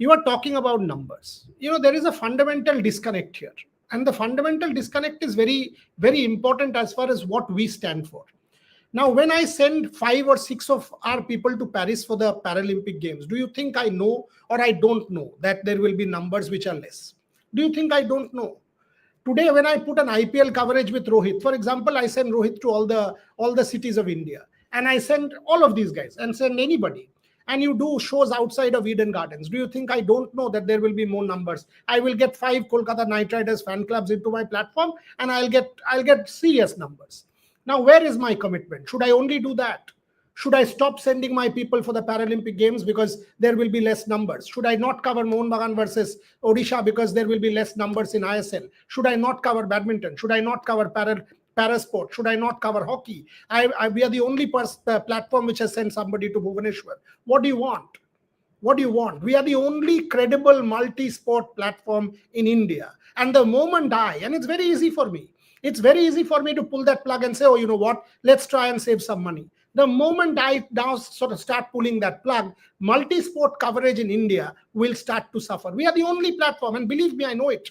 You are talking about numbers. You know, there is a fundamental disconnect here. And the fundamental disconnect is very, very important as far as what we stand for. Now, when I send 5 or 6 of our people to Paris for the Paralympic Games, do you think I know or I don't know that there will be numbers which are less? Do you think I don't know? Today, when I put an IPL coverage with Rohit, for example, I send Rohit to all the cities of India, and I send all of these guys and send anybody. And you do shows outside of Eden Gardens. Do you think I don't know that there will be more numbers? I will get 5 Kolkata Knight Riders fan clubs into my platform, and I'll get serious numbers. Now, where is my commitment? Should I only do that? Should I stop sending my people for the Paralympic Games because there will be less numbers? Should I not cover Mohun Bagan versus Odisha because there will be less numbers in ISL? Should I not cover badminton? Should I not cover parasport? Should I not cover hockey? We are the only platform which has sent somebody to Bhubaneswar. What do you want? What do you want? We are the only credible multi-sport platform in India. And the moment and it's very easy for me. It's very easy for me to pull that plug and say, oh, you know what? Let's try and save some money. The moment I now sort of start pulling that plug, multi-sport coverage in India will start to suffer. We are the only platform, and believe me, I know it.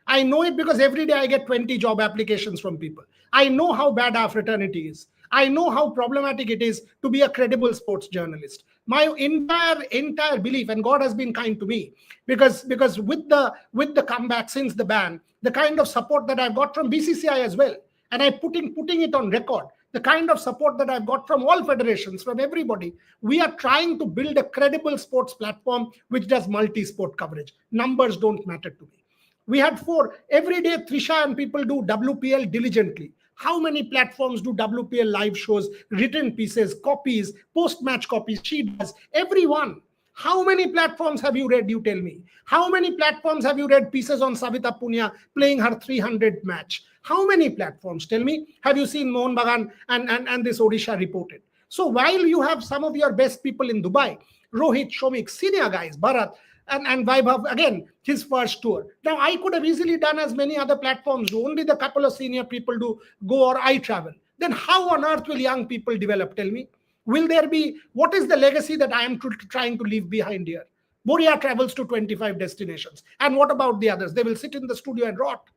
I know it because every day I get 20 job applications from people. I know how bad our fraternity is. I know how problematic it is to be a credible sports journalist. My entire belief, and God has been kind to me, because with the comeback since the ban, the kind of support that I've got from BCCI as well, and I'm putting it on record, the kind of support that I've got from all federations, from everybody, we are trying to build a credible sports platform which does multi-sport coverage. Numbers don't matter to me. We had 4. Every day, Trisha and people do WPL diligently. How many platforms do WPL live shows, written pieces, copies, post-match copies? She does. Everyone. How many platforms have you read, you tell me? How many platforms have you read pieces on Savita Punia playing her 300th match? How many platforms, tell me, have you seen Mohun Bagan and this Odisha reported? So while you have some of your best people in Dubai, Rohit, Shomik, senior guys, Bharat, and Vaibhav, again, his first tour. Now, I could have easily done as many other platforms do. Only the couple of senior people do go, or I travel. Then how on earth will young people develop? Tell me. Will there be, what is the legacy that I am trying to leave behind here? Boria travels to 25 destinations. And what about the others? They will sit in the studio and rot.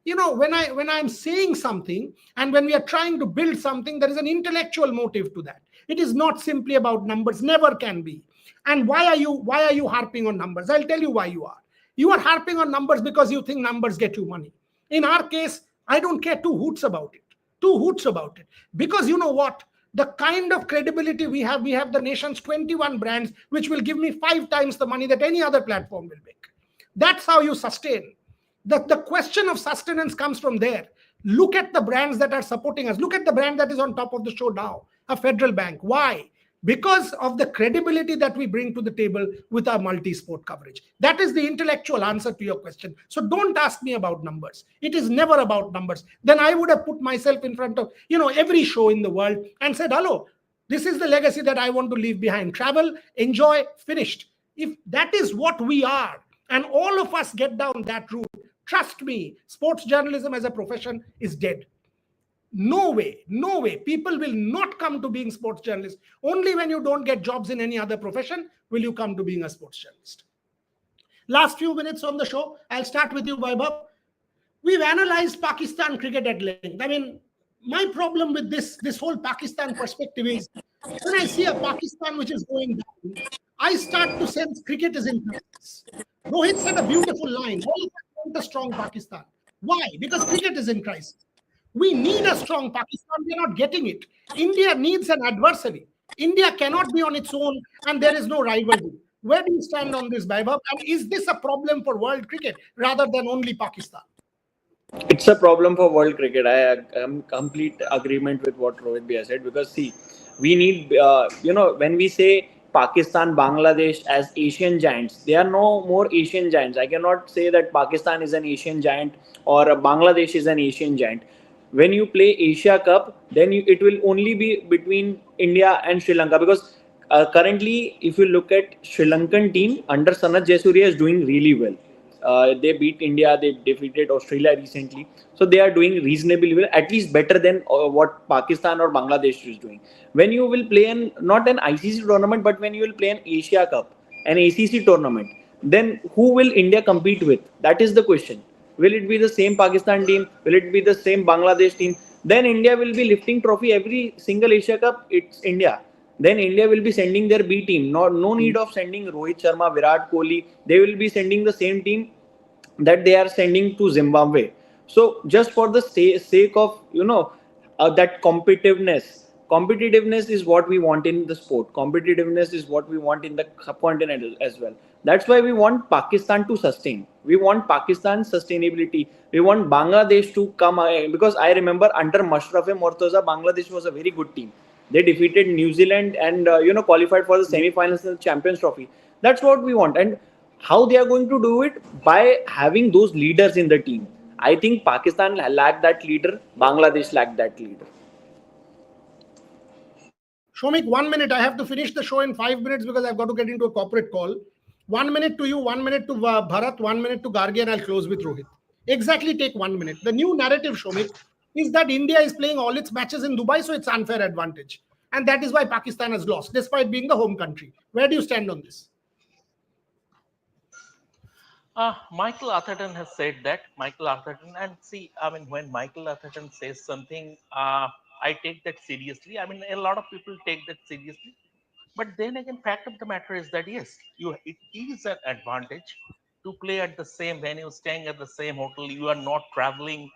You know, when I'm saying something and when we are trying to build something, there is an intellectual motive to that. It is not simply about numbers, never can be. And why are you harping on numbers? I'll tell you why you are. You are harping on numbers because you think numbers get you money. In our case, I don't care 2 hoots about it. 2 hoots about it. Because you know what? The kind of credibility we have the nation's 21 brands, which will give me 5 times the money that any other platform will make. That's how you sustain. The question of sustenance comes from there. Look at the brands that are supporting us. Look at the brand that is on top of the show now. a federal bank. Why? Because of the credibility that we bring to the table with our multi-sport coverage. That is the intellectual answer to your question. So don't ask me about numbers. It is never about numbers. Then I would have put myself in front of, every show in the world and said, hello, this is the legacy that I want to leave behind. Travel, enjoy, finished. If that is what we are, and all of us get down that route, trust me, sports journalism as a profession is dead. No way, no way. People will not come to being sports journalists. Only when you don't get jobs in any other profession will you come to being a sports journalist. Last few minutes on the show, I'll start with you, Vaibhav. We've analyzed Pakistan cricket at length. I mean, my problem with this whole Pakistan perspective is when I see a Pakistan which is going down, I start to sense cricket is in crisis. Rohit said a beautiful line. All of us want a strong Pakistan. Why? Because cricket is in crisis. We need a strong Pakistan. We're not getting it. India needs an adversary. India cannot be on its own, and there is no rivalry. Where do you stand on this, Vaibhav? And is this a problem for world cricket rather than only Pakistan? It's a problem for world cricket. I am complete agreement with what Rohit Bhai said, because see, we need when we say Pakistan, Bangladesh as Asian giants, they are no more Asian giants. I cannot say that Pakistan is an Asian giant or Bangladesh is an Asian giant. When you play Asia Cup, then it will only be between India and Sri Lanka, because currently, if you look at Sri Lankan team under Sanath Jayasuriya is doing really well. They beat India, they defeated Australia recently, so they are doing reasonably well, at least better than what Pakistan or Bangladesh is doing. When you will play not an ICC tournament, but when you will play an Asia Cup, an ACC tournament, then who will India compete with? That is the question. Will it be the same Pakistan team? Will it be the same Bangladesh team? Then India will be lifting trophy every single Asia Cup. It's India. Then India will be sending their B team. No need of sending Rohit Sharma, Virat Kohli. They will be sending the same team that they are sending to Zimbabwe. So just for the sake of that competitiveness is what we want in the sport. Competitiveness is what we want in the subcontinent as well. That's why we want Pakistan to sustain. We want Pakistan's sustainability. We want Bangladesh to come, because I remember under Mashrafe Mortaza, Bangladesh was a very good team. They defeated New Zealand and qualified for the semi-finals of the Champions Trophy. That's what we want. And how they are going to do it? By having those leaders in the team. I think Pakistan lacked that leader. Bangladesh lacked that leader. Shomik, 1 minute. I have to finish the show in 5 minutes because I've got to get into a corporate call. 1 minute to you, 1 minute to Bharat, 1 minute to Gargi, and I'll close with Rohit. Exactly take 1 minute. The new narrative, Shomik, is that India is playing all its matches in Dubai, so it's unfair advantage. And that is why Pakistan has lost, despite being the home country. Where do you stand on this? Michael Atherton has said that. Michael Atherton, and see, I mean, when Michael Atherton says something, I take that seriously. I mean, a lot of people take that seriously. But then again, fact of the matter is that yes, it is an advantage to play at the same venue, staying at the same hotel. You are not traveling,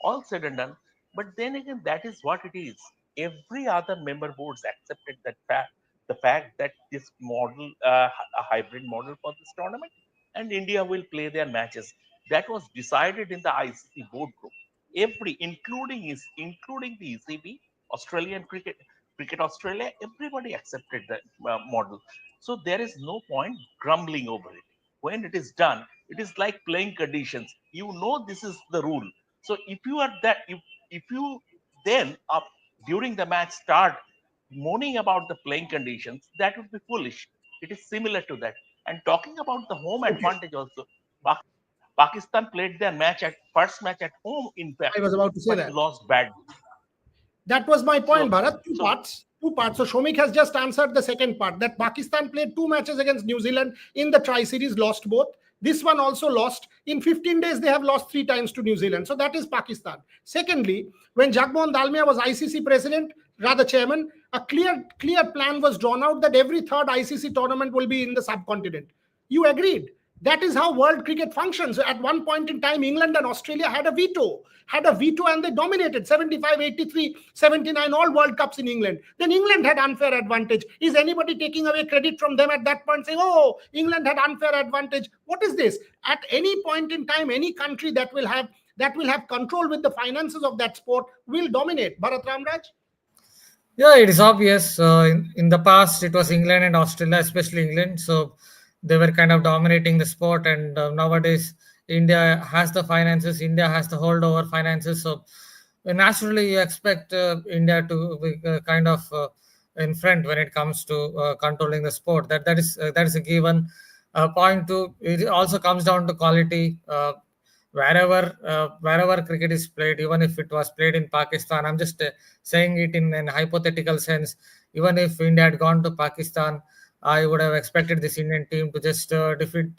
all said and done. But then again, that is what it is. Every other member boards accepted that fact, the fact that this model, a hybrid model for this tournament, and India will play their matches. That was decided in the ICC board group. Including the ECB, Australian Cricket Australia, everybody accepted that model. So there is no point grumbling over it. When it is done, it is like playing conditions. You know this is the rule. So if you are that, if you then up during the match start moaning about the playing conditions, that would be foolish. It is similar to that. And talking about the home advantage also, Pakistan played their first match at home, in fact, I was about to say but that. lost badly. That was my point, So- Bharat. Two parts. So Shomik has just answered the second part, that Pakistan played 2 matches against New Zealand in the Tri-Series, lost both. This one also lost. In 15 days, they have lost 3 times to New Zealand. So that is Pakistan. Secondly, when Jagmohan Dalmia was ICC president, rather chairman, a clear plan was drawn out that every third ICC tournament will be in the subcontinent. You agreed. That is how world cricket functions. At one point in time, England and Australia had a veto, and they dominated 75, 83, 79, all World Cups in England. Then England had unfair advantage. Is anybody taking away credit from them at that point, saying, oh, England had unfair advantage? What is this? At any point in time, any country that will have control with the finances of that sport will dominate. Bharat Ramraj? Yeah, it is obvious. In the past, it was England and Australia, especially England. So they were kind of dominating the sport. And nowadays, India has the finances. India has the holdover finances. So naturally, you expect India to be kind of in front when it comes to controlling the sport. That is a given. Point two. It also comes down to quality. Wherever cricket is played, even if it was played in Pakistan, I'm just saying it in an hypothetical sense. Even if India had gone to Pakistan, I would have expected this Indian team to just defeat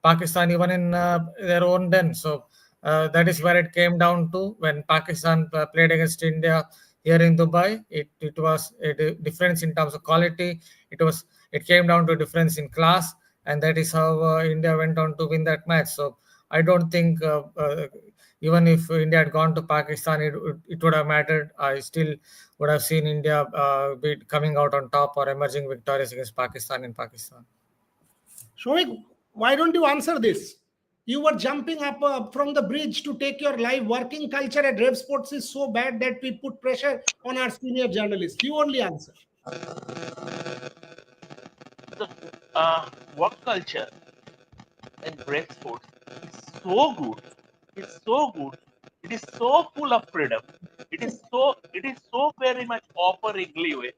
Pakistan even in their own den. So that is where it came down to when Pakistan played against India here in Dubai. It was a difference in terms of quality. It came down to a difference in class, and that is how India went on to win that match. So I don't think even if India had gone to Pakistan, it would have mattered. I still would have seen India be coming out on top or emerging victorious against Pakistan in Pakistan. Shomik, why don't you answer this? You were jumping up from the bridge to take your live. Working culture at Rev Sports is so bad that we put pressure on our senior journalists. You only answer. The work culture in break sports is so good. It's so good. It is so full of freedom. It is so very much offering leeway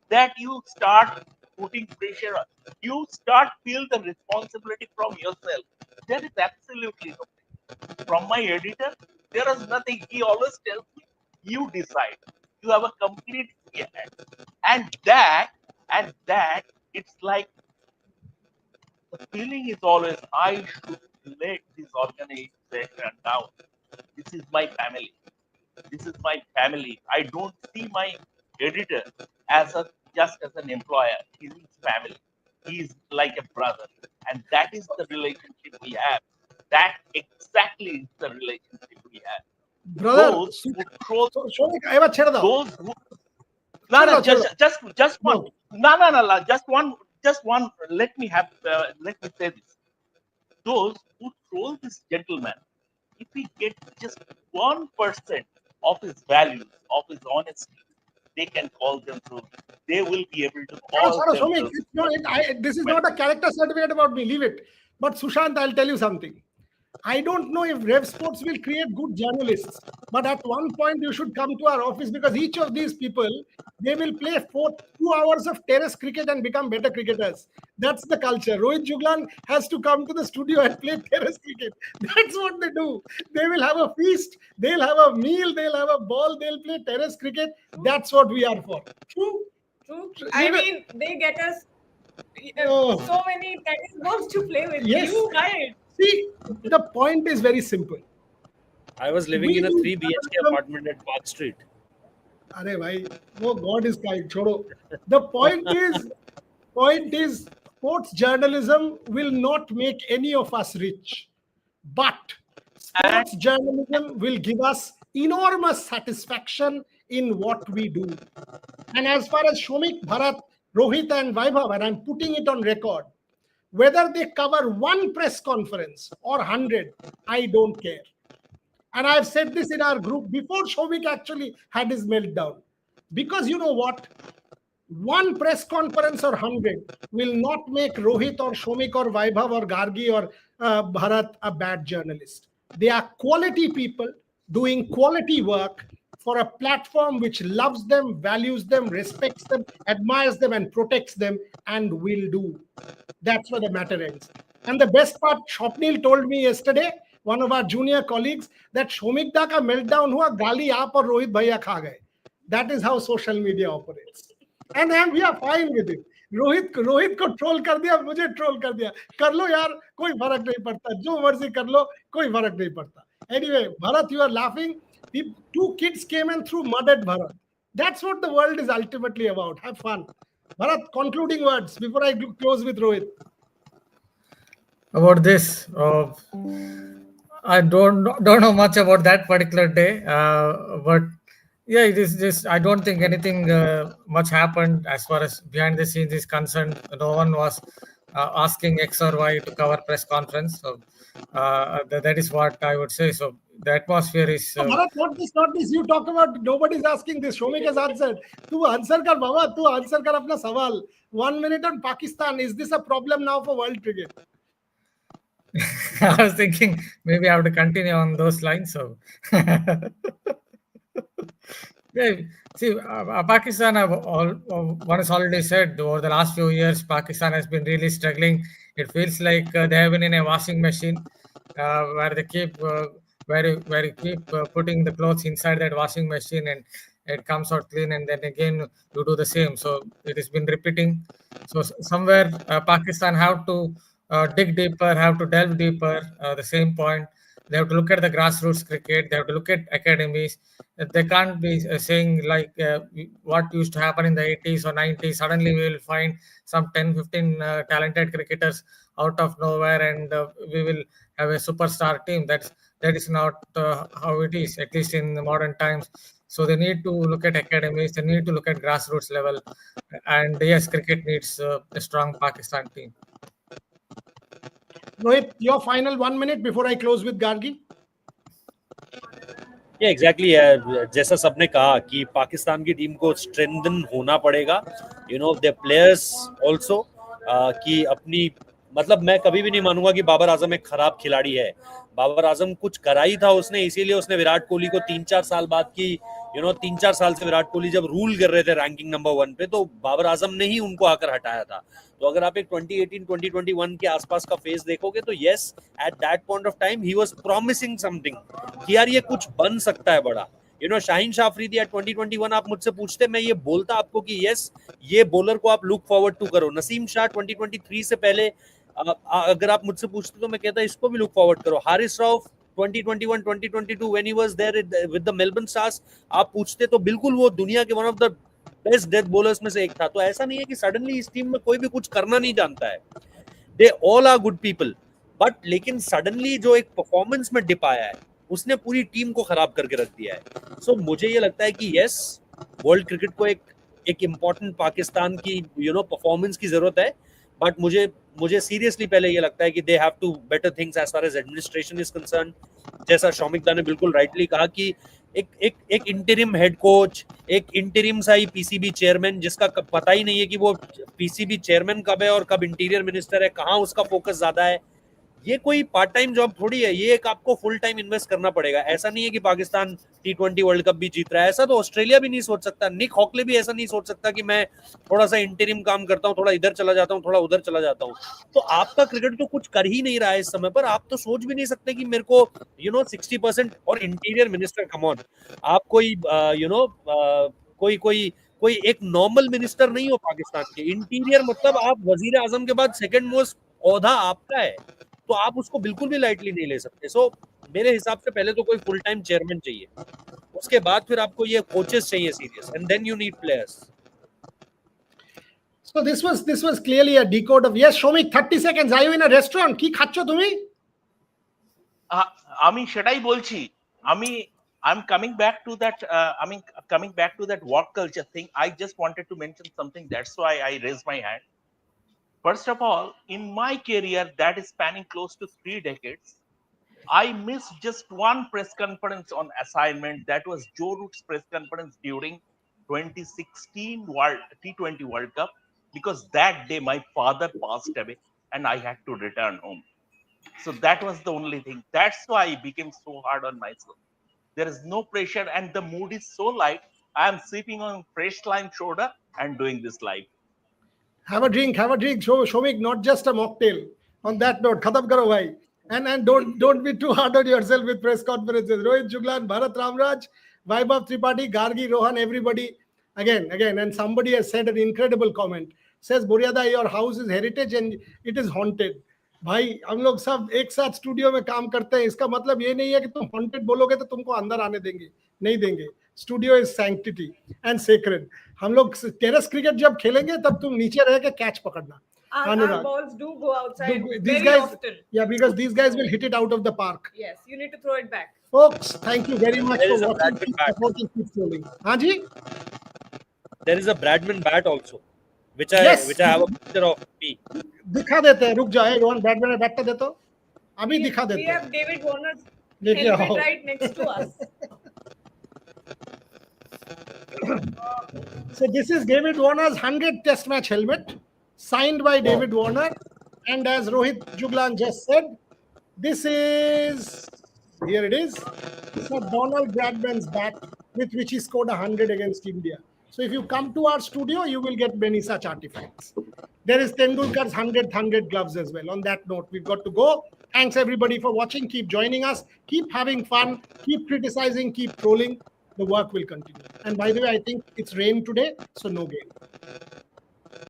that you start putting pressure. You start feel the responsibility from yourself. There is absolutely nothing. From my editor, there is nothing. He always tells me, you decide. You have a complete free hand. And that it's like the feeling is always I should let this organization down. This is my family. This is my family. I don't see my editor as a just as an employer. He's his family. He's like a brother. And that is the relationship we have. That exactly is the relationship we have. Brother, Those who troll, Shomik, I have a those who no, no, just one. No. No, just one. Let me say this. Those who troll this gentleman, if he gets just 1% of his values, of his honesty, they can call them true. They will be able to call Shomik, themselves. this is not a character certificate about me. Leave it. But Sushant, I'll tell you something. I don't know if Rev Sports will create good journalists, but at one point you should come to our office because each of these people they will play 2 hours of terrace cricket and become better cricketers. That's the culture. Rohit Juglan has to come to the studio and play terrace cricket. That's what they do. They will have a feast, they'll have a meal, they'll have a ball, they'll play terrace cricket. That's what we are for. True. True. I mean, they get us so many tennis balls to play with. Yes. You guys. See, the point is very simple. I was living We in a do 3 BHK journalism- apartment at Park Street. Arey bhai, oh God is kind. Chodo. The point is, sports journalism will not make any of us rich, but sports journalism will give us enormous satisfaction in what we do. And as far as Shomik, Bharat, Rohit, and Vaibhav, and I'm putting it on record, whether they cover one press conference or 100, I don't care. And I've said this in our group before Shomik actually had his meltdown. Because you know what? One press conference or 100 will not make Rohit or Shomik or Vaibhav or Gargi or Bharat a bad journalist. They are quality people doing quality work for a platform which loves them, values them, respects them, admires them, and protects them, and will do. That's where the matter ends. And the best part, Shopnil told me yesterday, one of our junior colleagues, that Shomik da ka meltdown hua, gali aap aur Rohit bhaiya kha gaye. That is how social media operates. And we are fine with it. Rohit को troll कर दिया, मुझे troll कर दिया, कर लो यार, कोई फर्क नहीं पड़ता, जो मर्जी कर लो, कोई फर्क नहीं पड़ता. Anyway, Bharat, you are laughing. Two kids came and threw mud at Bharat. That's what the world is ultimately about. Have fun. Bharat, concluding words before I close with Rohit. About this, I don't know much about that particular day, but yeah, it is just I don't think anything much happened as far as behind the scenes is concerned. No one was asking X or Y to cover press conference. So that is what I would say. So the atmosphere is. So, Bharat, not this. You talk about nobody's asking this. Shomik has answered. Tu answer kar, Baba. Tu answer kar apna sawal. 1 minute on Pakistan. Is this a problem now for world cricket? I was thinking maybe I have to continue on those lines. So, yeah, see, Pakistan, one has already said over the last few years, Pakistan has been really struggling. It feels like they have been in a washing machine where they keep where you keep putting the clothes inside that washing machine and it comes out clean, and then again you do the same. So it has been repeating. So somewhere Pakistan have to dig deeper, have to delve deeper. The same point, they have to look at the grassroots cricket. They have to look at academies. They can't be saying like what used to happen in the 80s or 90s. Suddenly we will find some 10, 15 talented cricketers out of nowhere, and we will have a superstar team. That is not how it is, at least in the modern times. So they need to look at academies. They need to look at grassroots level. And yes, cricket needs a strong Pakistan team. Rohit, your final 1 minute before I close with Gargi. ये exactly है, जैसा सबने कहा कि पाकिस्तान की team को strengthen होना पड़ेगा, you know the players also, कि अपनी मतलब मैं कभी भी नहीं मानूंगा कि बाबर आजम एक खराब खिलाड़ी है. बाबर आजम कुछ करा ही था उसने, इसीलिए उसने विराट कोहली को 3-4 साल बाद की, यू नो 3-4 साल से विराट कोहली जब रूल कर रहे थे रैंकिंग नंबर 1 पे, तो बाबर आजम ने ही उनको आकर हटाया था. तो अगर आप एक 2018-2021 के आसपास का फेज देखोगे तो yes, at that point of time ही वाज प्रॉमिसिंग समथिंग कि यार ये कुछ बन सकता है बड़ा. You know Shaheen Shah Afridi at 2021 आप मुझसे पूछते, मैं ये बोलता आपको कि यस, ये बॉलर को आप लुक फॉरवर्ड टू करो. नसीम शाह 2023 से पहले अगर आप मुझसे पूछते तो मैं कहता इसको भी लुक फॉरवर्ड करो. Haris Rauf 2021-2022 when he was there with the Melbourne Stars, आप पूछते तो बिल्कुल वो दुनिया के one of the best death bowlers में से एक था. तो ऐसा नहीं है कि सडनली इस टीम में कोई भी कुछ करना नहीं जानता है. They all are good people, but लेकिन सडनली जो एक परफॉर्मेंस में डिप आया है उसने पूरी टीम को खराब करके रख दिया है. सो मुझे ये लगता है कि यस, वर्ल्ड क्रिकेट को एक इम्पोर्टेंट पाकिस्तान की यू नो परफॉर्मेंस की जरूरत है, बट मुझे सीरियसली पहले ये लगता है कि they have to better things as far as administration is concern. जैसा शौमिक दा ने बिल्कुल राइटली कहा कि एक इंटरिम हेड कोच, एक इंटरिम सा ही पीसीबी चेयरमैन जिसका पता ही नहीं है कि वो पीसीबी चेयरमैन कब है और कब इंटीरियर मिनिस्टर है, कहाँ उसका फोकस ज्यादा है. ये कोई पार्ट टाइम जॉब थोड़ी है, ये एक आपको फुल टाइम इन्वेस्ट करना पड़ेगा. ऐसा नहीं है कि पाकिस्तान T20 वर्ल्ड कप भी जीत रहा है, ऐसा तो ऑस्ट्रेलिया भी नहीं सोच सकता. निक हॉकले भी ऐसा नहीं सोच सकता कि मैं थोड़ा सा इंटरिम काम करता हूँ, थोड़ा इधर चला जाता हूँ, थोड़ा उधर चला जाता हूँ. तो आपका क्रिकेट तो कुछ कर ही नहीं रहा है इस समय पर. आप तो सोच भी नहीं सकते कि मेरे को यू नो 60% और इंटीरियर मिनिस्टर, कम ऑन, आप कोई यू नो कोई एक नॉर्मल मिनिस्टर नहीं हो पाकिस्तान के. इंटीरियर मतलब आप वजीर आजम के बाद सेकंड मोस्ट औहदा आपका है, तो आप उसको बिल्कुल भी लाइटली नहीं ले सकते. सो मेरे हिसाब से पहले तो कोई फुल टाइम चेयरमैन चाहिए, उसके बाद फिर आपको ये कोचेस चाहिए serious, and then you need players. So this was clearly a decode of, yes, Shomik, 30 seconds. Are you in a restaurant? কি খাচ্ছ তুমি? আমি সেটাই বলছি. I'm coming back to that. Coming back to that work culture thing. I just wanted to mention something. That's why I raised my hand. First of all, in my career that is spanning close to 3 decades, I missed just one press conference on assignment. That was Joe Root's press conference during 2016 T20 World Cup, because that day my father passed away and I had to return home. So that was the only thing. That's why I became so hard on myself. There is no pressure and the mood is so light. I am sleeping on fresh lime shoulder and doing this live. Have a drink. Shomik, not just a mocktail. On that note, khatam karo bhai. And don't be too hard on yourself with press conferences. Rohit Juglan, Bharat Ramraj, Vaibhav Tripathi, Gargi, Rohan, everybody. Again, and somebody has said an incredible comment. Says, Buryada, your house is heritage and it is haunted. भाई हम लोग सब एक साथ studio में काम करते हैं, इसका मतलब ये नहीं है कि तुम हॉन्टेड बोलोगे तो तुमको अंदर आने देंगे, नहीं देंगे. Studio is sanctity and sacred. हम लोग टेरेस क्रिकेट जब खेलेंगे तब तुम नीचे रह के कैच पकड़ना. Our balls do go outside These very guys, often. yeah, because these guys will hit it out of the park. Yes, you need to throw it back. Folks, thank you very much There for is a watching. Bradman bat. Keep supporting, keep trolling. हाँ जी. There is a Bradman bat also. which Yes. I have a picture of me. दिखा देते हैं, रुक जाए Rohan, Batman बैठता दे तो अभी दिखा We देते हैं, have David Warner's लेके helmet आओ. right next to us. So this is David Warner's 100th Test match helmet, signed by David Warner. And as Rohit Juglan just said, this is, here it is, for Donald Bradman's bat with which he scored 100 against India. So if you come to our studio, you will get many such artifacts. There is Tendulkar's 100 gloves as well. On that note, we've got to go. Thanks everybody for watching. Keep joining us. Keep having fun. Keep criticizing. Keep trolling. The work will continue. And by the way, I think it's rain today, so no game.